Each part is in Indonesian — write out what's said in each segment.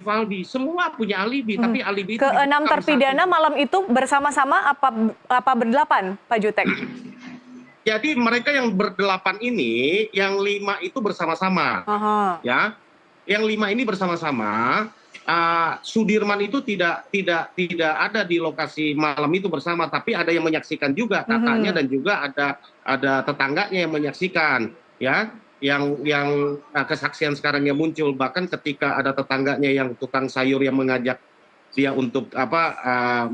Rivaldi, semua punya alibi, tapi alibi itu Keenam dibungkam terpidana satu. malam itu bersama-sama apa berdelapan, Pak Jutek? Jadi mereka yang berdelapan ini, yang 5 itu bersama-sama, Aha. ya. Yang 5 ini bersama-sama. Sudirman itu tidak ada di lokasi malam itu bersama, tapi ada yang menyaksikan juga, kakaknya dan juga ada tetangganya yang menyaksikan, ya. Yang kesaksian sekarang yang muncul, bahkan ketika ada tetangganya yang tukang sayur yang mengajak dia untuk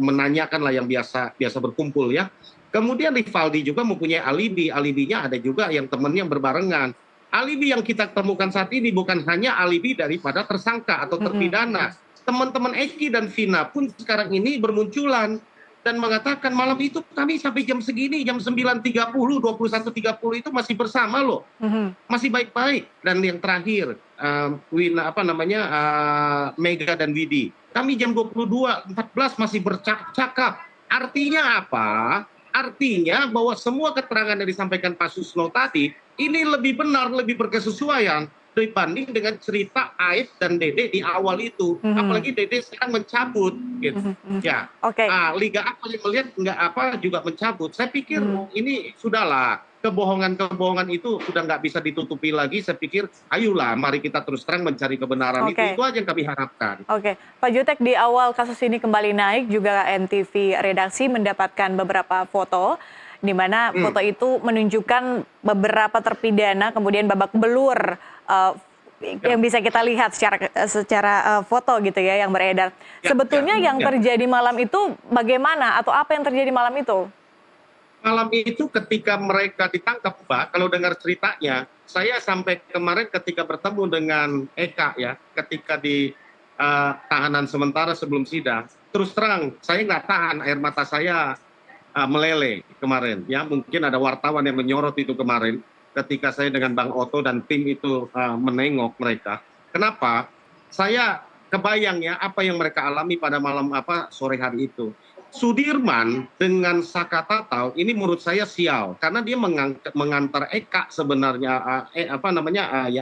menanyakan lah yang biasa berkumpul, ya. Kemudian Rivaldi juga mempunyai alibi, alibinya ada juga yang temannya berbarengan. Alibi yang kita temukan saat ini bukan hanya alibi daripada tersangka atau terpidana. Teman-teman Eki dan Vina pun sekarang ini bermunculan dan mengatakan malam itu kami sampai jam segini, jam 9.30, 21.30 itu masih bersama loh. Masih baik-baik. Dan yang terakhir, Mega dan Widi. Kami jam 22.14 masih bercakap. Artinya apa? Artinya bahwa semua keterangan yang disampaikan Pak Susno tadi ini lebih benar, lebih berkesesuaian dibanding dengan cerita Aib dan Dede di awal itu. Apalagi Dede sekarang mencabut, gitu. Ya, Liga apa yang melihat juga mencabut. Saya pikir ini sudahlah, kebohongan itu sudah nggak bisa ditutupi lagi. Saya pikir, ayolah, mari kita terus terang mencari kebenaran. Itu aja yang kami harapkan. Pak Jutek, di awal kasus ini kembali naik, juga NTV Redaksi mendapatkan beberapa foto, di mana foto itu menunjukkan beberapa terpidana, kemudian babak belur yang bisa kita lihat secara foto gitu ya, yang beredar. Sebetulnya yang terjadi malam itu bagaimana, atau apa yang terjadi malam itu? Malam itu ketika mereka ditangkap, Pak, kalau dengar ceritanya, saya sampai kemarin ketika bertemu dengan Eka, ya, ketika di tahanan sementara sebelum sidang, terus terang saya nggak tahan, air mata saya meleleh kemarin, ya. Mungkin ada wartawan yang menyorot itu kemarin ketika saya dengan Bang Otto dan tim itu menengok mereka. Kenapa? Saya kebayang ya apa yang mereka alami pada malam sore hari itu. Sudirman dengan Saka Tatau ini menurut saya sial karena dia mengantar Eka sebenarnya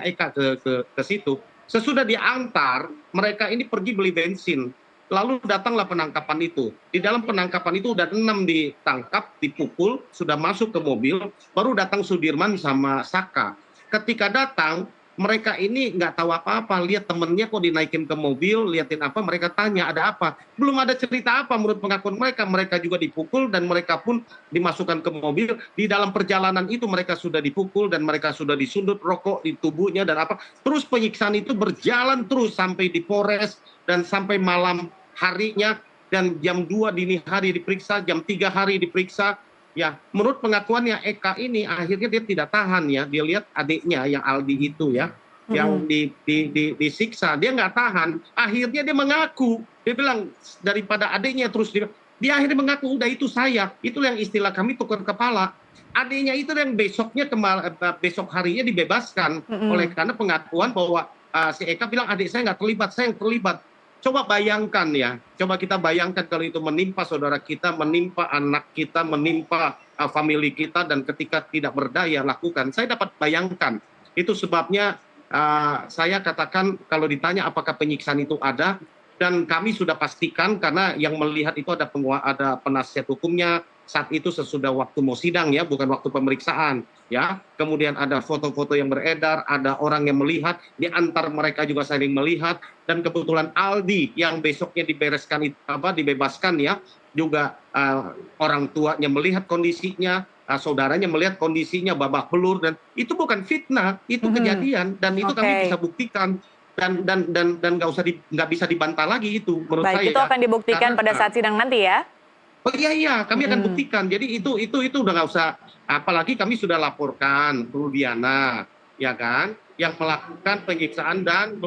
Eka ke situ. Sesudah diantar, mereka ini pergi beli bensin. Lalu datanglah penangkapan itu. Di dalam penangkapan itu udah 6 ditangkap, dipukul, sudah masuk ke mobil, baru datang Sudirman sama Saka. Ketika datang, mereka ini nggak tahu apa-apa, lihat temennya kok dinaikin ke mobil, liatin apa, mereka tanya ada apa. Belum ada cerita apa menurut pengakuan mereka juga dipukul dan mereka pun dimasukkan ke mobil. Di dalam perjalanan itu mereka sudah dipukul dan mereka sudah disundut rokok di tubuhnya dan apa. Terus penyiksaan itu berjalan terus sampai di Polres dan sampai malam harinya, dan jam 2 dini hari diperiksa, jam 3 hari diperiksa. Ya, menurut pengakuannya Eka ini akhirnya dia tidak tahan, ya. Dia lihat adiknya yang Aldi itu, ya, yang disiksa, dia nggak tahan. Akhirnya dia mengaku, dia bilang daripada adiknya terus dia akhirnya mengaku, udah itu saya. Itu yang istilah kami tukar kepala. Adiknya itu yang besok harinya dibebaskan oleh karena pengakuan bahwa si Eka bilang adik saya nggak terlibat, saya yang terlibat. Coba bayangkan, ya, coba kita bayangkan kalau itu menimpa saudara kita, menimpa anak kita, menimpa famili kita, dan ketika tidak berdaya lakukan. Saya dapat bayangkan. Itu sebabnya saya katakan kalau ditanya apakah penyiksaan itu ada, dan kami sudah pastikan karena yang melihat itu ada penasihat hukumnya saat itu sesudah waktu mau sidang, ya, bukan waktu pemeriksaan, ya. Kemudian ada foto-foto yang beredar, ada orang yang melihat, di antar mereka juga saling melihat, dan kebetulan Aldi yang besoknya dibebaskan, ya, juga orang tuanya melihat kondisinya, saudaranya melihat kondisinya babak belur, dan itu bukan fitnah, itu kejadian, dan itu kami bisa buktikan. Dan nggak bisa dibantah lagi itu menurut saya. Baik, itu akan dibuktikan pada saat sidang nanti, ya. Oh iya, kami akan buktikan. Jadi itu udah nggak usah. Apalagi kami sudah laporkan Rudiana, ya kan, yang melakukan penyiksaan dan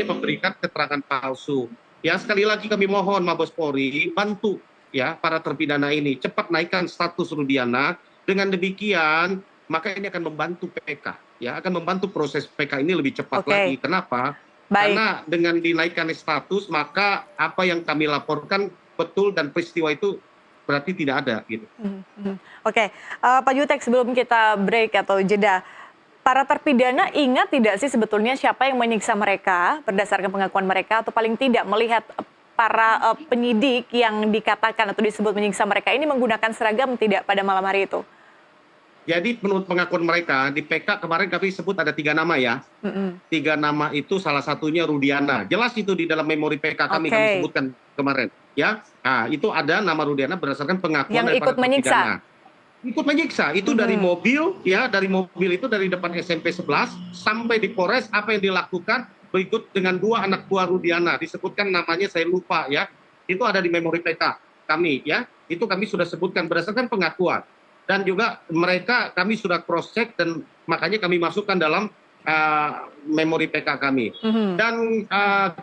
memberikan keterangan palsu. Ya, sekali lagi kami mohon Mabes Polri bantu, ya, para terpidana ini cepat naikkan status Rudiana. Dengan demikian maka ini akan membantu PK, ya, akan membantu proses PK ini lebih cepat lagi. Kenapa? Karena dengan dinaikkan status maka apa yang kami laporkan betul dan peristiwa itu berarti tidak ada, gitu. Pak Jutek, sebelum kita break atau jeda, Para terpidana ingat tidak sih sebetulnya siapa yang menyiksa mereka berdasarkan pengakuan mereka, atau paling tidak melihat para penyidik yang dikatakan atau disebut menyiksa mereka ini menggunakan seragam tidak pada malam hari itu? Jadi menurut pengakuan mereka di PK kemarin kami sebut ada 3 nama ya. Mm-mm. 3 nama itu salah satunya Rudiana. Jelas itu di dalam memori PK kami Oke. sebutkan kemarin ya. Nah, itu ada nama Rudiana berdasarkan pengakuan Yang ikut daripada menyiksa. terpidana. Ikut menyiksa itu dari mobil ya, dari mobil itu dari depan SMP 11 sampai di Polres apa yang dilakukan berikut dengan 2 anak buah Rudiana, disebutkan namanya saya lupa ya. Itu ada di memori PK kami ya. Itu kami sudah sebutkan berdasarkan pengakuan. Dan juga mereka kami sudah cross check dan makanya kami masukkan dalam memori PK kami. Dan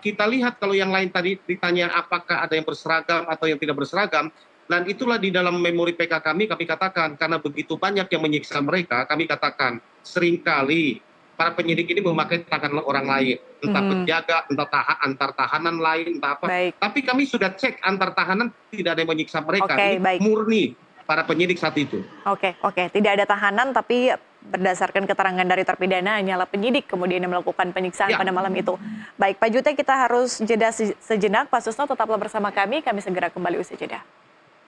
kita lihat kalau yang lain tadi ditanya apakah ada yang berseragam atau yang tidak berseragam, dan itulah di dalam memori PK kami katakan karena begitu banyak yang menyiksa mereka, kami katakan seringkali para penyidik ini memakai tangan orang lain, entah penjaga, entah antar tahanan lain, entah apa. Baik. Tapi kami sudah cek antar tahanan tidak ada yang menyiksa mereka. Oke, Ini baik. murni para penyidik saat itu. Oke, tidak ada tahanan, tapi berdasarkan keterangan dari terpidana hanyalah penyidik kemudian yang melakukan penyiksaan Ya. pada malam itu. Baik, Pak Jute, kita harus jeda sejenak. Pak Susno tetaplah bersama kami segera kembali usai jeda.